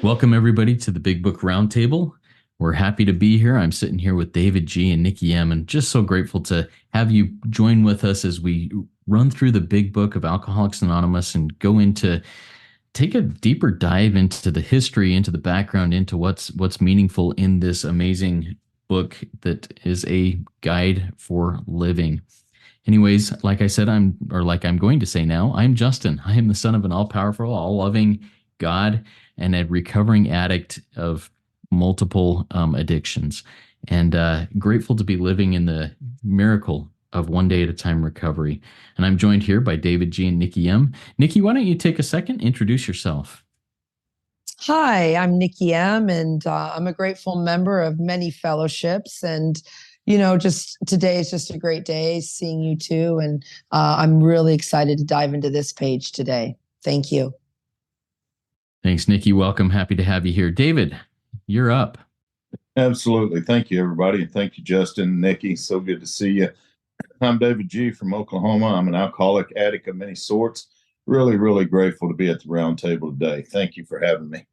Welcome, everybody, to the Big Book Roundtable. We're happy to be here. I'm sitting here with David G. and Nikki M. and just so grateful to have you join with us as we run through the Big Book of Alcoholics Anonymous and go into take a deeper dive into the history, into the background, into what's meaningful in this amazing book that is a guide for living. Anyways, like I said, like I'm going to say now, I'm Justin. I am the son of an all-powerful, all-loving God and a recovering addict of multiple addictions, and grateful to be living in the miracle of one day at a time recovery. And I'm joined here by David G. and Nikki M. Nikki, why don't you take a second, introduce yourself? Hi, I'm Nikki M., and I'm a grateful member of many fellowships. And, just today is just a great day seeing you too. And I'm really excited to dive into this page today. Thank you. Thanks, Nikki. Welcome. Happy to have you here. David, you're up. Absolutely. Thank you, everybody. And thank you, Justin, Nikki. So good to see you. I'm David G. from Oklahoma. I'm an alcoholic addict of many sorts. Really, really grateful to be at the round table today. Thank you for having me.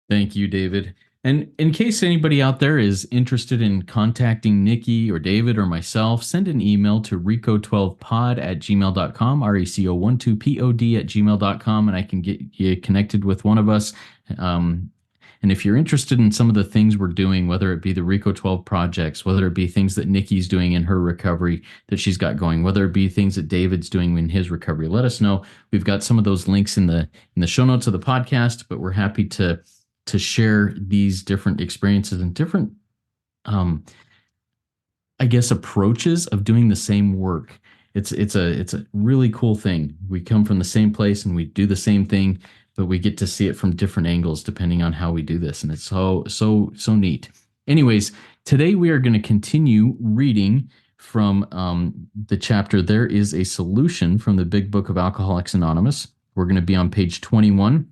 Thank you, David. And in case anybody out there is interested in contacting Nikki or David or myself, send an email to reco12pod@gmail.com, reco12pod@gmail.com, and I can get you connected with one of us. And if you're interested in some of the things we're doing, whether it be the RICO 12 projects, whether it be things that Nikki's doing in her recovery that she's got going, whether it be things that David's doing in his recovery, let us know. We've got some of those links in the show notes of the podcast, but we're happy to share these different experiences and different, approaches of doing the same work. It's a really cool thing. We come from the same place and we do the same thing, but we get to see it from different angles depending on how we do this. And it's so neat. Anyways, today we are going to continue reading from the chapter, There is a Solution, from the Big Book of Alcoholics Anonymous. We're going to be on page 21,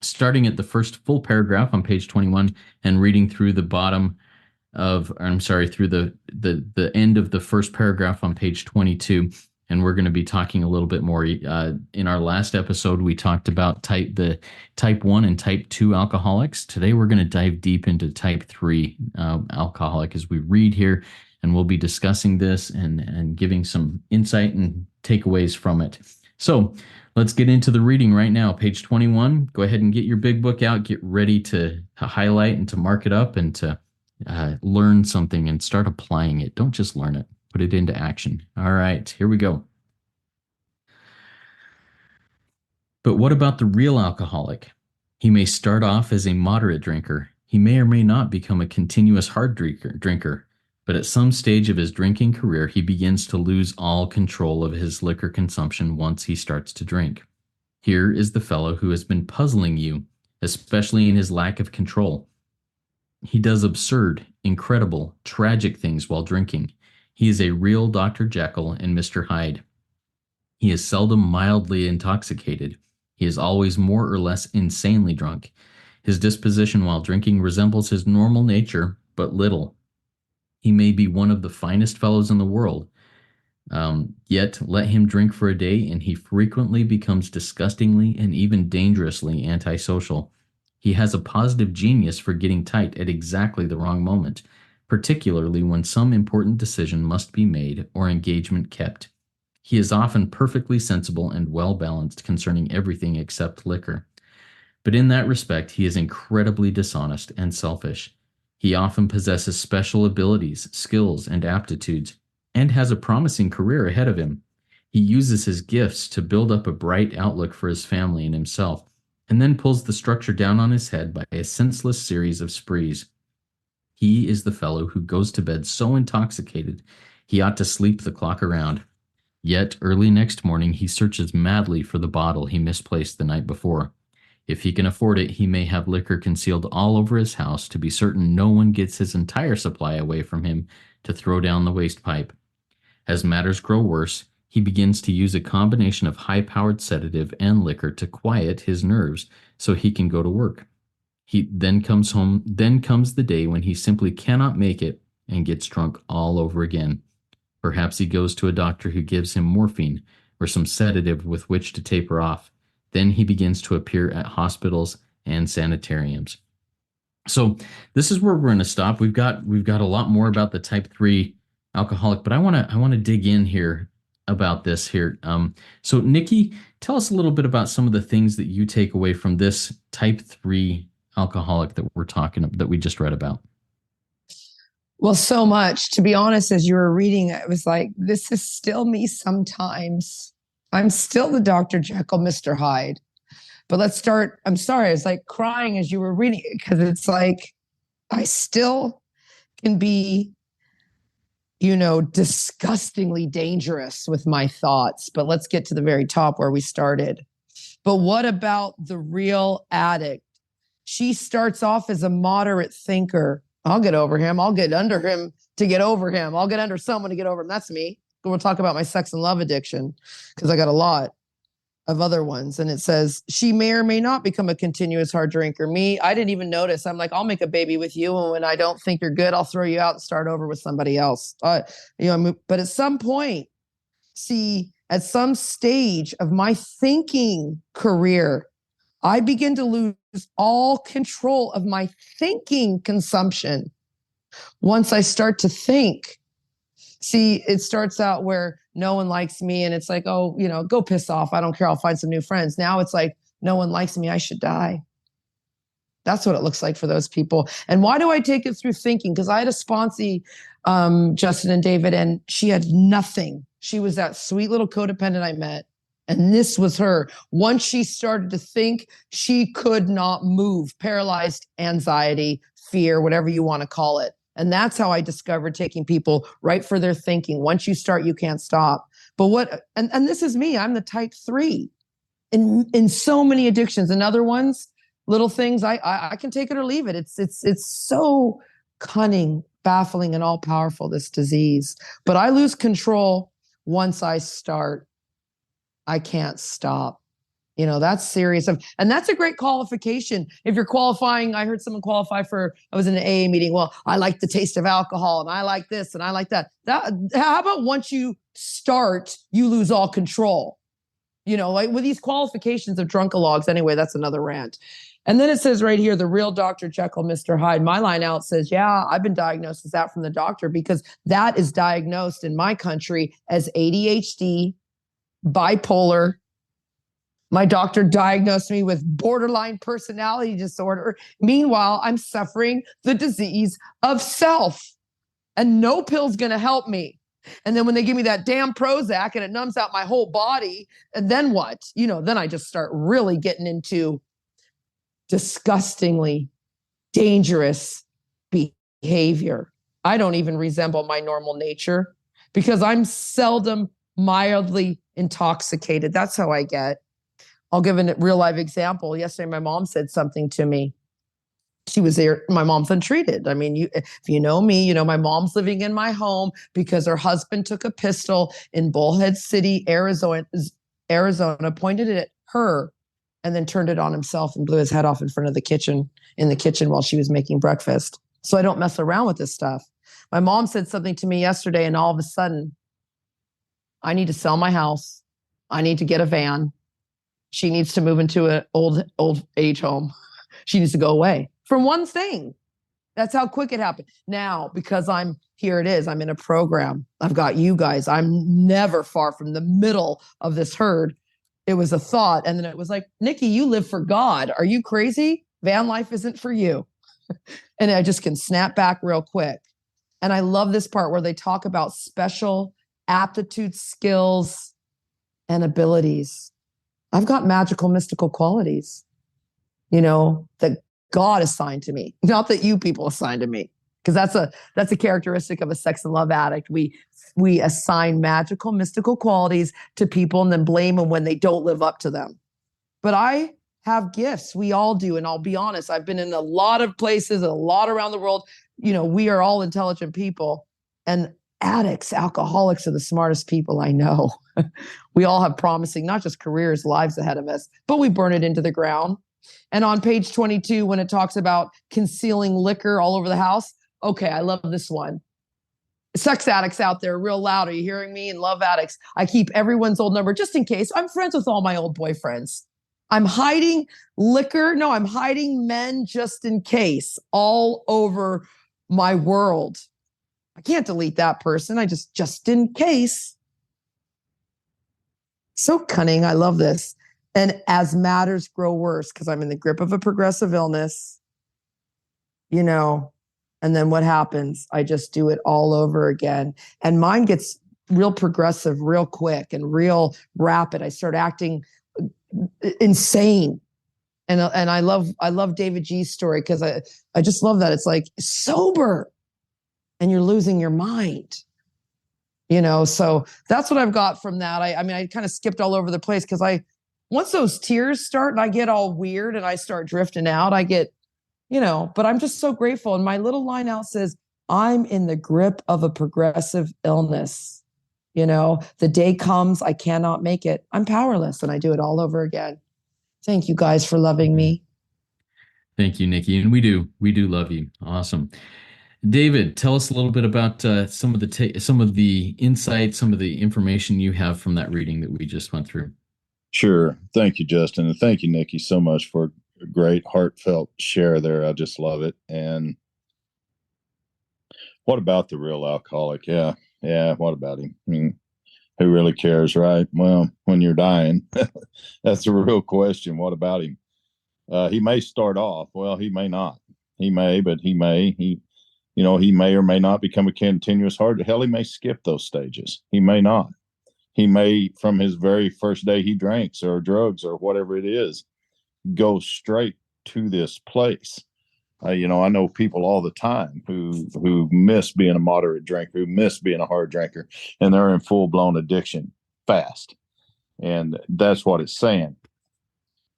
starting at the first full paragraph on page 21 and reading through the through the end of the first paragraph on page 22. And we're going to be talking a little bit more. In our last episode, we talked about type 1 and type 2 alcoholics. Today, we're going to dive deep into type 3 alcoholic as we read here, and we'll be discussing this and giving some insight and takeaways from it. So let's get into the reading right now. Page 21. Go ahead and get your big book out. Get ready to highlight and to mark it up and to learn something and start applying it. Don't just learn it. Put it into action. All right, here we go. But what about the real alcoholic? He may start off as a moderate drinker. He may or may not become a continuous hard drinker. But at some stage of his drinking career, he begins to lose all control of his liquor consumption once he starts to drink. Here is the fellow who has been puzzling you, especially in his lack of control. He does absurd, incredible, tragic things while drinking. He is a real Dr. Jekyll and Mr. Hyde. He is seldom mildly intoxicated. He is always more or less insanely drunk. His disposition while drinking resembles his normal nature, but little. He may be one of the finest fellows in the world. Yet let him drink for a day and he frequently becomes disgustingly and even dangerously antisocial. He has a positive genius for getting tight at exactly the wrong moment, particularly when some important decision must be made or engagement kept. He is often perfectly sensible and well-balanced concerning everything except liquor. But in that respect, he is incredibly dishonest and selfish. He often possesses special abilities, skills, and aptitudes, and has a promising career ahead of him. He uses his gifts to build up a bright outlook for his family and himself, and then pulls the structure down on his head by a senseless series of sprees. He is the fellow who goes to bed so intoxicated he ought to sleep the clock around. Yet early next morning he searches madly for the bottle he misplaced the night before. If he can afford it, he may have liquor concealed all over his house to be certain no one gets his entire supply away from him to throw down the waste pipe. As matters grow worse, he begins to use a combination of high-powered sedative and liquor to quiet his nerves so he can go to work. He then comes home. Then comes the day when he simply cannot make it and gets drunk all over again. Perhaps he goes to a doctor who gives him morphine or some sedative with which to taper off. Then he begins to appear at hospitals and sanitariums. So this is where we're going to stop. We've got a lot more about the type 3 alcoholic, but I want to dig in here about this here. So Nikki, tell us a little bit about some of the things that you take away from this type 3 alcoholic that we just read about. Well, so much. To be honest, as you were reading, it was like, this is still me sometimes. I'm still the Dr. Jekyll, Mr. Hyde. But let's start. I'm sorry, I was like crying as you were reading it, because it's like, I still can be, disgustingly dangerous with my thoughts. But let's get to the very top where we started. But what about the real addict? She starts off as a moderate thinker. I'll get over him. I'll get under him to get over him. I'll get under someone to get over him. That's me. We'll talk about my sex and love addiction, because I got a lot of other ones. And it says, she may or may not become a continuous hard drinker. Me, I didn't even notice. I'm like, I'll make a baby with you. And when I don't think you're good, I'll throw you out and start over with somebody else. But at some point, at some stage of my thinking career, I begin to lose all control of my thinking consumption. Once I start to think, it starts out where no one likes me, and it's like, oh, go piss off. I don't care. I'll find some new friends. Now it's like, no one likes me. I should die. That's what it looks like for those people. And why do I take it through thinking? Because I had a sponsee, Justin and David, and she had nothing. She was that sweet little codependent I met. And this was her. Once she started to think, she could not move. Paralyzed anxiety, fear, whatever you want to call it. And that's how I discovered taking people right for their thinking. Once you start, you can't stop. But and this is me. I'm the type 3 in so many addictions. And other ones, little things, I can take it or leave it. It's so cunning, baffling, and all powerful, this disease. But I lose control once I start. I can't stop. That's serious. And that's a great qualification. If you're qualifying, I heard someone qualify I was in an AA meeting. Well, I like the taste of alcohol, and I like this, and I like that. How about once you start, you lose all control? Like with these qualifications of drunkalogs. Anyway, that's another rant. And then it says right here, the real Dr. Jekyll, Mr. Hyde. My line out says, yeah, I've been diagnosed as that from the doctor, because that is diagnosed in my country as ADHD, bipolar. My doctor diagnosed me with borderline personality disorder. Meanwhile, I'm suffering the disease of self, and no pill's going to help me. And then when they give me that damn Prozac and it numbs out my whole body, and then what? Then I just start really getting into disgustingly dangerous behavior. I don't even resemble my normal nature, because I'm seldom mildly intoxicated. That's how I get. I'll give a real life example. Yesterday, my mom said something to me. She was there. My mom's untreated. I mean, if you know me, my mom's living in my home because her husband took a pistol in Bullhead City, Arizona, pointed it at her, and then turned it on himself and blew his head off in the kitchen while she was making breakfast. So I don't mess around with this stuff. My mom said something to me yesterday, and all of a sudden, I need to sell my house. I need to get a van. She needs to move into an old age home. She needs to go away from one thing. That's how quick it happened. Now, because I'm in a program. I've got you guys. I'm never far from the middle of this herd. It was a thought. And then it was like, Nikki, you live for God. Are you crazy? Van life isn't for you. And I just can snap back real quick. And I love this part where they talk about special aptitude, skills, and abilities. I've got magical, mystical qualities, that God assigned to me, not that you people assigned to me, because that's a characteristic of a sex and love addict. We assign magical, mystical qualities to people and then blame them when they don't live up to them. But I have gifts. We all do. And I'll be honest, I've been in a lot of places, a lot around the world. We are all intelligent people, and addicts, alcoholics are the smartest people I know. We all have promising, not just careers, lives ahead of us, but we burn it into the ground. And on page 22, when it talks about concealing liquor all over the house, okay, I love this one. Sex addicts out there, real loud. Are you hearing me? And love addicts. I keep everyone's old number just in case. I'm friends with all my old boyfriends. I'm hiding liquor. No, I'm hiding men just in case all over my world. I can't delete that person. I just in case. So cunning. I love this. And as matters grow worse, because I'm in the grip of a progressive illness, you know, and then what happens? I just do it all over again. And mine gets real progressive real quick and real rapid. I start acting insane. And I love David G's story because I just love that. It's like sober and you're losing your mind. So that's what I've got from that. I mean, I kind of skipped all over the place because once those tears start and I get all weird and I start drifting out, I get, but I'm just so grateful. And my little line out says, I'm in the grip of a progressive illness. The day comes, I cannot make it. I'm powerless and I do it all over again. Thank you guys for loving me. Thank you, Nikki. And we do love you. Awesome. David, tell us a little bit about some of the insights, some of the information you have from that reading that we just went through. Sure. Thank you, Justin. And thank you, Nikki, so much for a great heartfelt share there. I just love it. And what about the real alcoholic? Yeah. What about him? I mean, who really cares, right? Well, when you're dying, that's a real question. What about him? He may start off. Well, he may not. He may, but he may. He may or may not become a continuous hard. Hell, he may skip those stages. He may not. He may, from his very first day he drinks or drugs or whatever it is, go straight to this place. I know people all the time who miss being a moderate drinker, who miss being a hard drinker, and they're in full-blown addiction fast. And that's what it's saying.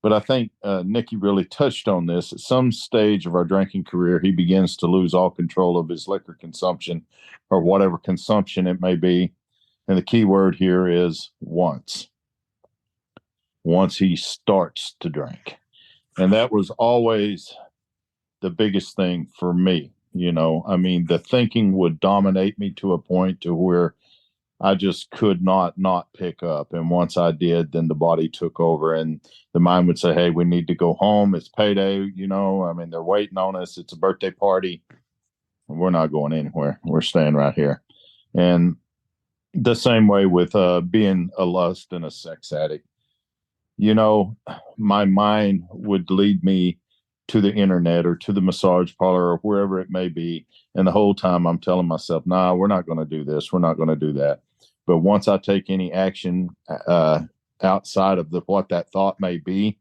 But I think Nikki really touched on this. At some stage of our drinking career, he begins to lose all control of his liquor consumption or whatever consumption it may be. And the key word here is once. Once he starts to drink. And that was always the biggest thing for me. I mean, the thinking would dominate me to a point to where I just could not pick up. And once I did, then the body took over and the mind would say, hey, we need to go home. It's payday. I mean, they're waiting on us. It's a birthday party. We're not going anywhere. We're staying right here. And the same way with being a lust and a sex addict. My mind would lead me to the internet or to the massage parlor or wherever it may be. And the whole time I'm telling myself, nah, we're not going to do this. We're not going to do that. But once I take any action outside of what that thought may be,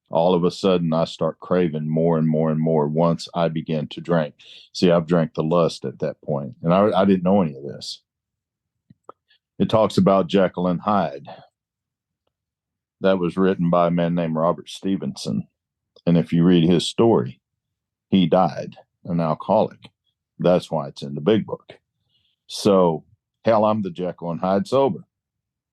all of a sudden I start craving more and more and more once I begin to drink. See, I've drank the lust at that point, and I didn't know any of this. It talks about Jekyll and Hyde. That was written by a man named Robert Stevenson. And if you read his story, he died an alcoholic. That's why it's in the Big Book. So, hell, I'm the Jekyll and Hyde sober.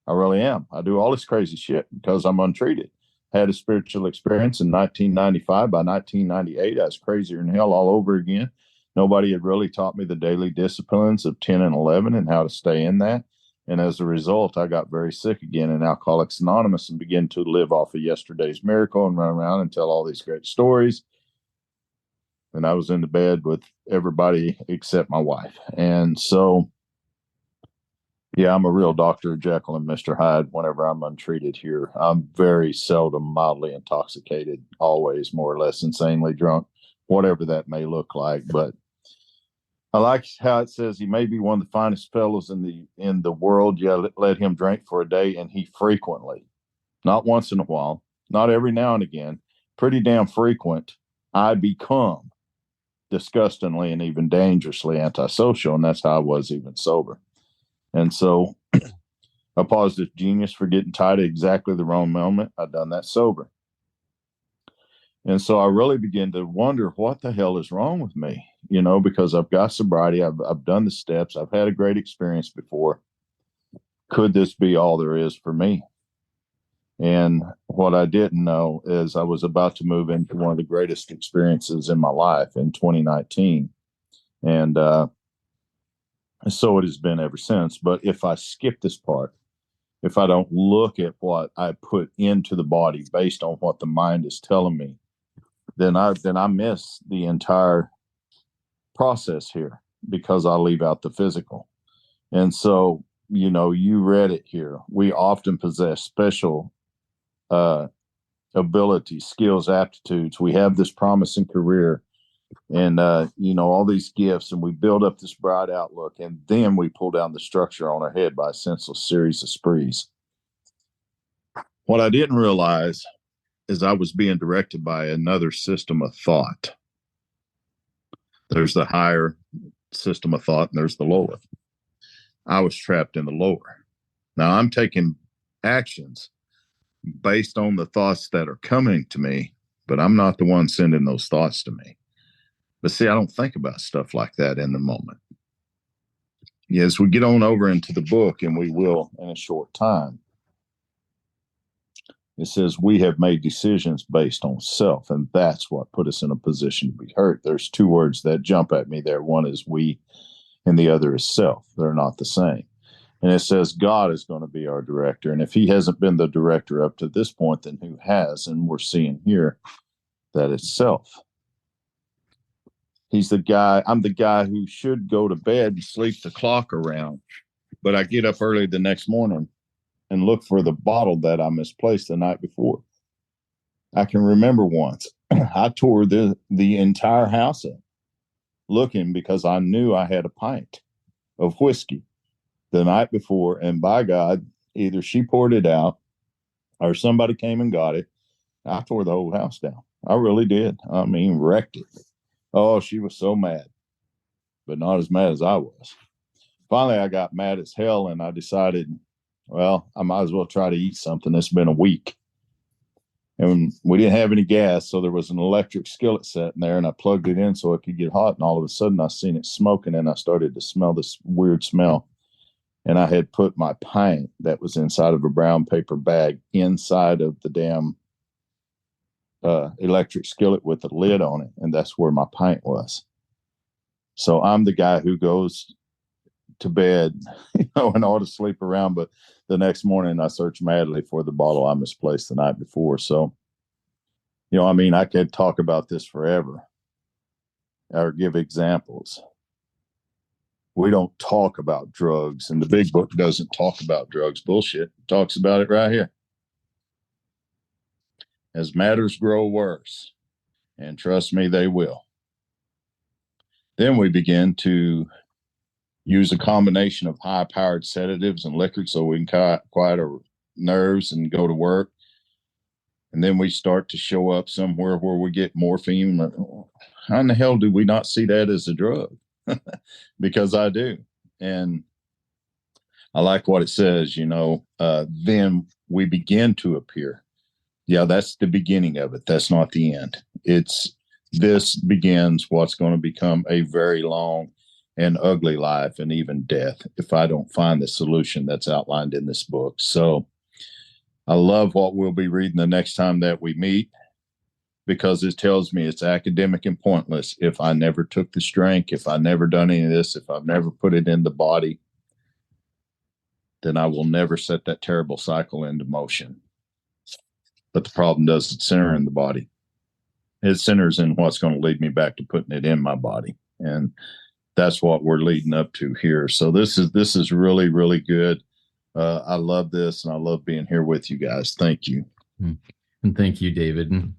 I really am. I do all this crazy shit because I'm untreated. Had a spiritual experience in 1995. By 1998, I was crazier than hell all over again. Nobody had really taught me the daily disciplines of 10 and 11 and how to stay in that. And as a result, I got very sick again in Alcoholics Anonymous and began to live off of yesterday's miracle and run around and tell all these great stories. And I was in the bed with everybody except my wife. And so, yeah, I'm a real Dr. Jekyll and Mr. Hyde whenever I'm untreated here. I'm very seldom mildly intoxicated, always more or less insanely drunk, whatever that may look like. But I like how it says he may be one of the finest fellows in the world. Yeah, let him drink for a day, and he frequently, not once in a while, not every now and again, pretty damn frequent, I become disgustingly and even dangerously antisocial, and that's how I was even sober. And so a positive genius for getting tired at exactly the wrong moment. I've done that sober. And so I really began to wonder what the hell is wrong with me, because I've got sobriety. I've done the steps. I've had a great experience before. Could this be all there is for me? And what I didn't know is I was about to move into one of the greatest experiences in my life in 2019. And so it has been ever since. But if I skip this part, if I don't look at what I put into the body based on what the mind is telling me, then I miss the entire process here because I leave out the physical. And so, you read it here. We often possess special abilities, skills, aptitudes. We have this promising career and, all these gifts, and we build up this bright outlook, and then we pull down the structure on our head by a senseless series of sprees. What I didn't realize is I was being directed by another system of thought. There's the higher system of thought, and there's the lower. I was trapped in the lower. Now I'm taking actions based on the thoughts that are coming to me, but I'm not the one sending those thoughts to me. But see, I don't think about stuff like that in the moment. As we get on over into the book, and we will in a short time, it says we have made decisions based on self, and that's what put us in a position to be hurt. There's two words that jump at me there. One is we, and the other is self. They're not the same. And it says God is going to be our director. And if he hasn't been the director up to this point, then who has? And we're seeing here that it's self. He's the guy, I'm the guy who should go to bed and sleep the clock around. But I get up early the next morning and look for the bottle that I misplaced the night before. I can remember once I tore the entire house up looking because I knew I had a pint of whiskey the night before. And by God, either she poured it out or somebody came and got it. I tore the whole house down. I really did. I mean, wrecked it. Oh, she was so mad, but not as mad as I was. Finally, I got mad as hell, and I decided, well, I might as well try to eat something. It's been a week. And we didn't have any gas, so there was an electric skillet sitting there, and I plugged it in so it could get hot, and all of a sudden I seen it smoking, and I started to smell this weird smell. And I had put my pint that was inside of a brown paper bag inside of the damn electric skillet with the lid on it, and that's where my pint was. So I'm the guy who goes to bed, and ought to sleep around, but the next morning I search madly for the bottle I misplaced the night before. So, I could talk about this forever or give examples. We don't talk about drugs, and the big book doesn't talk about drugs. Bullshit. It talks about it right here. As matters grow worse, and trust me, they will, then we begin to use a combination of high-powered sedatives and liquors so we can quiet our nerves and go to work. And then we start to show up somewhere where we get morphine. How in the hell do we not see that as a drug? Because I do. And I like what it says, then we begin to appear. Yeah, that's the beginning of it. That's not the end. This begins what's going to become a very long and ugly life and even death if I don't find the solution that's outlined in this book. So I love what we'll be reading the next time that we meet, because it tells me it's academic and pointless if I never took this drink, if I never done any of this, if I've never put it in the body, then I will never set that terrible cycle into motion. But the problem doesn't center in the body. It centers in what's going to lead me back to putting it in my body. And that's what we're leading up to here. So this is really, really good. I love this, and I love being here with you guys. Thank you. And thank you, David. And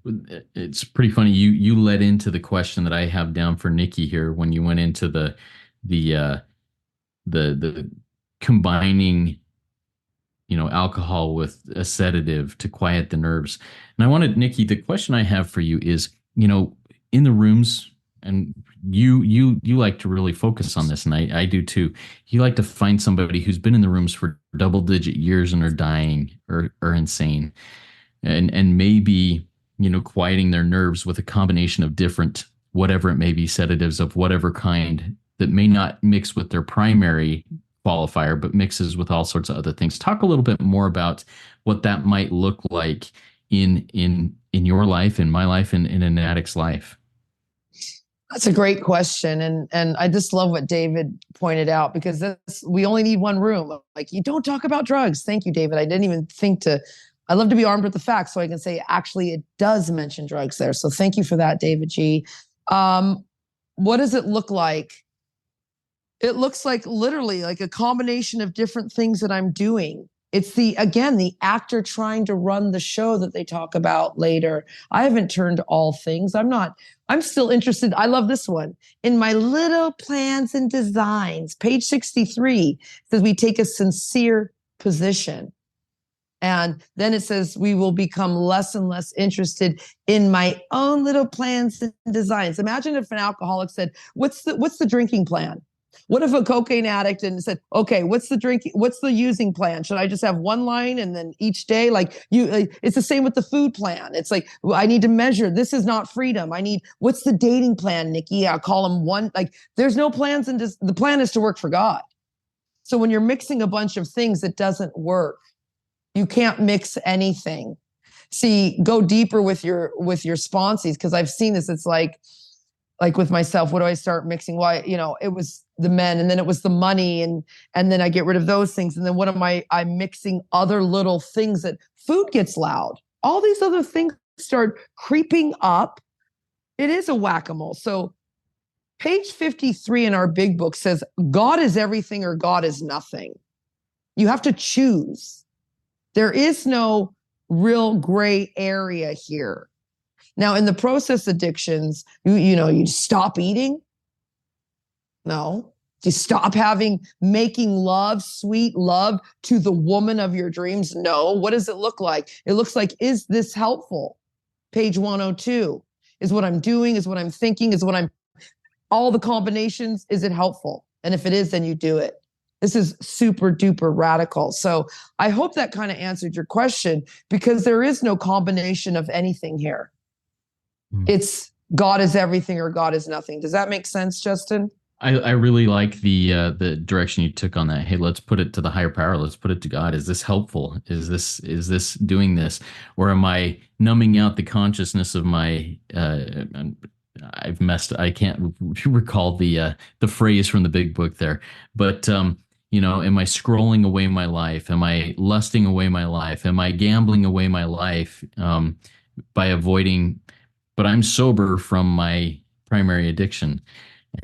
it's pretty funny. You led into the question that I have down for Nikki here when you went into the combining, alcohol with a sedative to quiet the nerves. And I wanted, Nikki, the question I have for you is, in the rooms, and you like to really focus on this, and I do too. You like to find somebody who's been in the rooms for double-digit years and are dying or insane, and maybe quieting their nerves with a combination of different, whatever it may be, sedatives of whatever kind that may not mix with their primary qualifier, but mixes with all sorts of other things. Talk a little bit more about what that might look like in your life, in my life, and in an addict's life. That's a great question. And I just love what David pointed out, because we only need one room. Like, you don't talk about drugs. Thank you, David. I didn't even think to, I love to be armed with the facts so I can say, actually, it does mention drugs there. So thank you for that, David G. What does it look like? It looks like literally like a combination of different things that I'm doing. It's the actor trying to run the show that they talk about later. I haven't turned all things. I'm still interested. I love this one. In my little plans and designs, page 63 says we take a sincere position. And then it says we will become less and less interested in my own little plans and designs. Imagine if an alcoholic said, what's the drinking plan? What if a cocaine addict and said, okay, what's the using plan? Should I just have one line and then each day, it's the same with the food plan. It's like, I need to measure. This is not freedom. What's the dating plan, Nikki? I'll call them one. Like, there's no plans, and the plan is to work for God. So when you're mixing a bunch of things, it doesn't work. You can't mix anything. See, go deeper with your sponsees, because I've seen this. It's like with myself, what do I start mixing? Why, it was the men, and then it was the money, and then I get rid of those things. And then what am I'm mixing other little things that food gets loud. All these other things start creeping up. It is a whack-a-mole. So page 53 in our big book says, God is everything or God is nothing. You have to choose. There is no real gray area here. Now, in the process addictions, you stop eating? No. Do you stop making love, sweet love to the woman of your dreams? No. What does it look like? It looks like, is this helpful? Page 102. Is what I'm doing, is what I'm thinking, all the combinations, is it helpful? And if it is, then you do it. This is super duper radical. So I hope that kind of answered your question, because there is no combination of anything here. It's God is everything or God is nothing. Does that make sense, Justin? I really like the direction you took on that. Hey, let's put it to the higher power. Let's put it to God. Is this helpful? Is this doing this? Or am I numbing out the consciousness of my I can't recall the phrase from the big book there. But am I scrolling away my life? Am I lusting away my life? Am I gambling away my life by avoiding? But I'm sober from my primary addiction.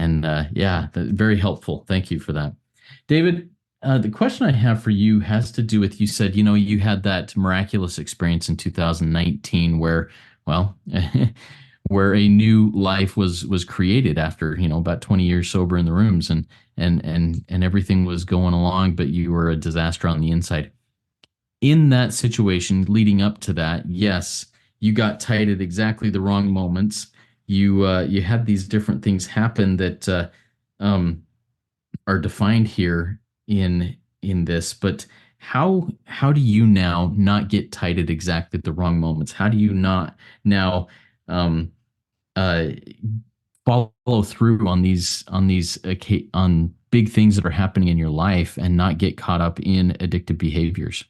And very helpful. Thank you for that. David, the question I have for you has to do with, you said, you had that miraculous experience in 2019 where, well, where a new life was created after, about 20 years sober in the rooms, and everything was going along, but you were a disaster on the inside. In that situation leading up to that, yes, you got tight at exactly the wrong moments. You had these different things happen that are defined here in this. But how do you now not get tight at exactly the wrong moments? How do you not now follow through on big things that are happening in your life and not get caught up in addictive behaviors?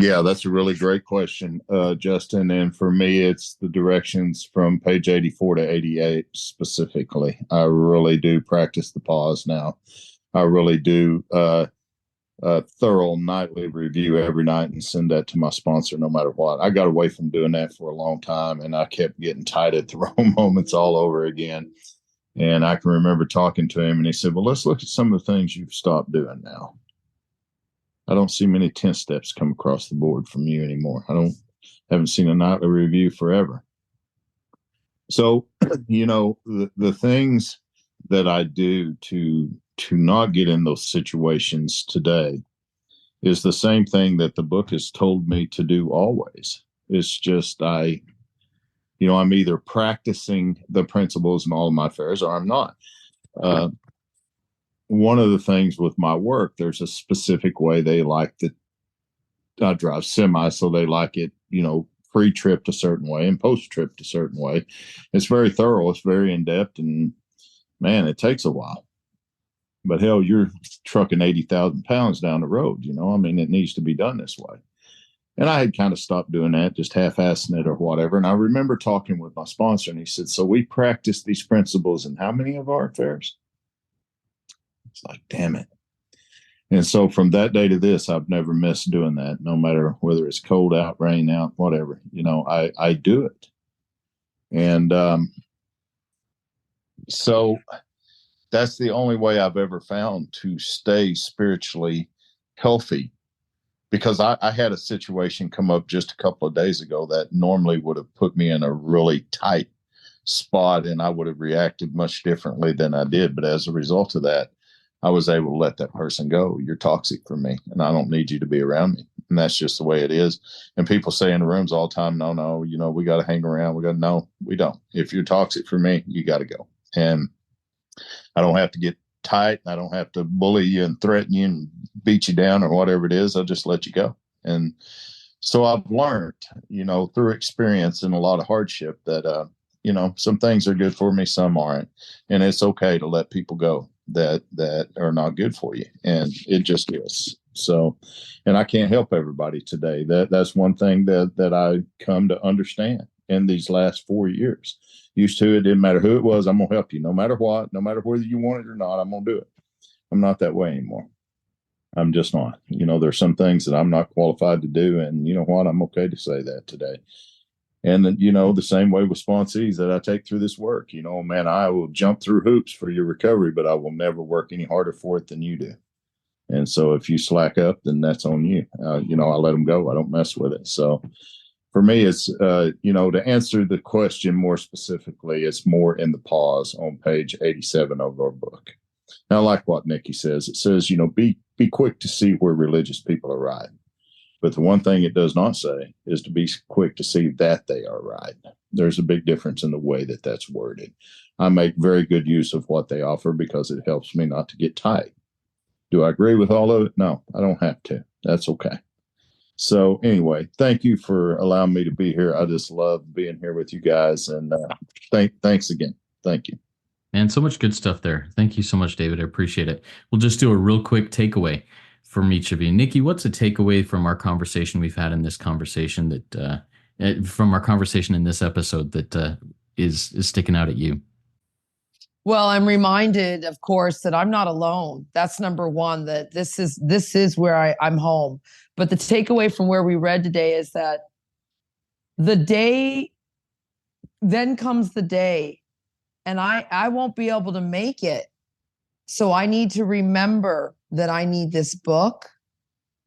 Yeah, that's a really great question, Justin. And for me, it's the directions from page 84 to 88 specifically. I really do practice the pause now. I really do a thorough nightly review every night and send that to my sponsor no matter what. I got away from doing that for a long time, and I kept getting tight at the wrong moments all over again. And I can remember talking to him, and he said, well, let's look at some of the things you've stopped doing now. I don't see many 10 steps come across the board from you anymore. Haven't seen a nightly review forever. So, the things that I do to not get in those situations today is the same thing that the book has told me to do always. It's just I'm either practicing the principles in all of my affairs or I'm not. One of the things with my work, there's a specific way they like that. I drive semi, so they like it, pre-trip a certain way and post-trip a certain way. It's very thorough. It's very in-depth, and man, it takes a while. But hell, you're trucking 80,000 pounds down the road. It needs to be done this way. And I had kind of stopped doing that, just half-assing it or whatever. And I remember talking with my sponsor, and he said, "So we practice these principles in how many of our affairs?" It's like, damn it. And so from that day to this, I've never missed doing that, no matter whether it's cold out, rain out, whatever. I do it. And so that's the only way I've ever found to stay spiritually healthy, because I had a situation come up just a couple of days ago that normally would have put me in a really tight spot, and I would have reacted much differently than I did. But as a result of that, I was able to let that person go. You're toxic for me, and I don't need you to be around me. And that's just the way it is. And people say in the rooms all the time, no, we got to hang around. No, we don't. If you're toxic for me, you got to go. And I don't have to get tight. I don't have to bully you and threaten you and beat you down or whatever it is. I'll just let you go. And so I've learned, through experience and a lot of hardship that, some things are good for me, some aren't. And it's okay to let people go that are not good for you. And it just is. So, and I can't help everybody today. That's one thing that I come to understand in these last 4 years. Used to, it didn't matter who it was. I'm going to help you no matter what, no matter whether you want it or not. I'm going to do it. I'm not that way anymore. I'm just not. There's some things that I'm not qualified to do. And you know what? I'm okay to say that today. And then, the same way with sponsees that I take through this work, man, I will jump through hoops for your recovery, but I will never work any harder for it than you do. And so if you slack up, then that's on you. I let them go. I don't mess with it. So for me, it's, to answer the question more specifically, it's more in the pause on page 87 of our book. Now, I like what Nikki says. It says, be quick to see where religious people are right. But the one thing it does not say is to be quick to see that they are right. There's a big difference in the way that that's worded. I make very good use of what they offer because it helps me not to get tight. Do I agree with all of it? No, I don't have to. That's okay. So anyway, thank you for allowing me to be here. I just love being here with you guys. And thanks again. Thank you. Man, so much good stuff there. Thank you so much, David. I appreciate it. We'll just do a real quick takeaway from each of you. Nikki, what's a takeaway from our conversation we've had in this conversation from our conversation in this episode that is sticking out at you? Well, I'm reminded, of course, that I'm not alone. That's number one, that this is where I'm home. But the takeaway from where we read today is that then comes the day, and I won't be able to make it. So I need to remember that I need this book.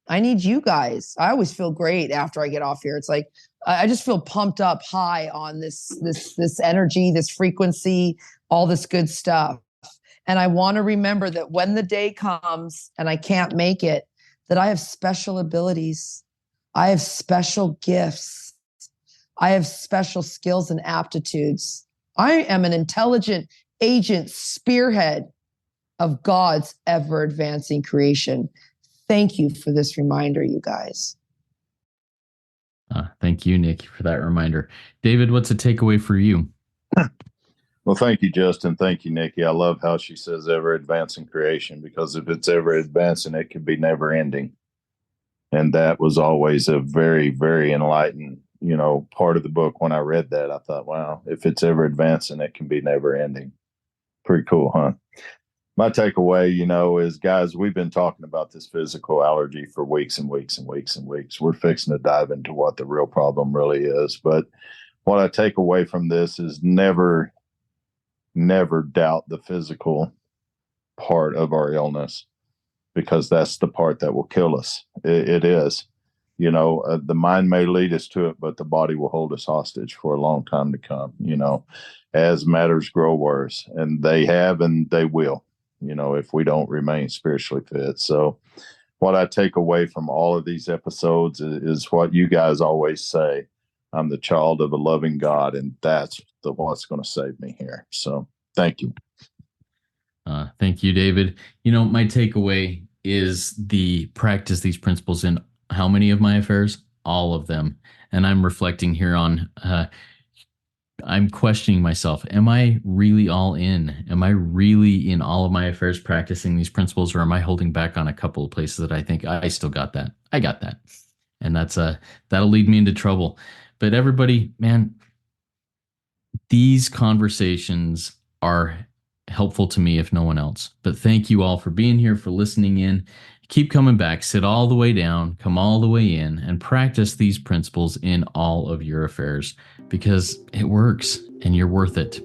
I need you guys. I always feel great after I get off here. It's like I just feel pumped up high on this energy, this frequency, all this good stuff. And I want to remember that when the day comes and I can't make it, that I have special abilities. I have special gifts. I have special skills and aptitudes. I am an intelligent agent, spearhead of God's ever-advancing creation. Thank you for this reminder, you guys. Thank you, Nick, for that reminder. David, what's a takeaway for you? Well, thank you, Justin. Thank you, Nikki. I love how she says ever-advancing creation, because if it's ever-advancing, it can be never-ending. And that was always a very, very enlightened, part of the book. When I read that, I thought, wow, if it's ever-advancing, it can be never-ending. Pretty cool, huh? My takeaway, is, guys, we've been talking about this physical allergy for weeks and weeks and weeks and weeks. We're fixing to dive into what the real problem really is. But what I take away from this is never doubt the physical part of our illness, because that's the part that will kill us. It is. The mind may lead us to it, but the body will hold us hostage for a long time to come, as matters grow worse. And they have, and they will, if we don't remain spiritually fit. So what I take away from all of these episodes is what you guys always say. I'm the child of a loving God, and that's what's going to save me here. So thank you. Thank you, David. My takeaway is the practice these principles in how many of my affairs? All of them. And I'm reflecting here on, I'm questioning myself. Am I really all in? Am I really in all of my affairs practicing these principles, or am I holding back on a couple of places that I think I still got that? I got that. And that'll lead me into trouble. But everybody, man, these conversations are helpful to me if no one else. But thank you all for being here, for listening in. Keep coming back, sit all the way down, come all the way in, and practice these principles in all of your affairs because it works and you're worth it.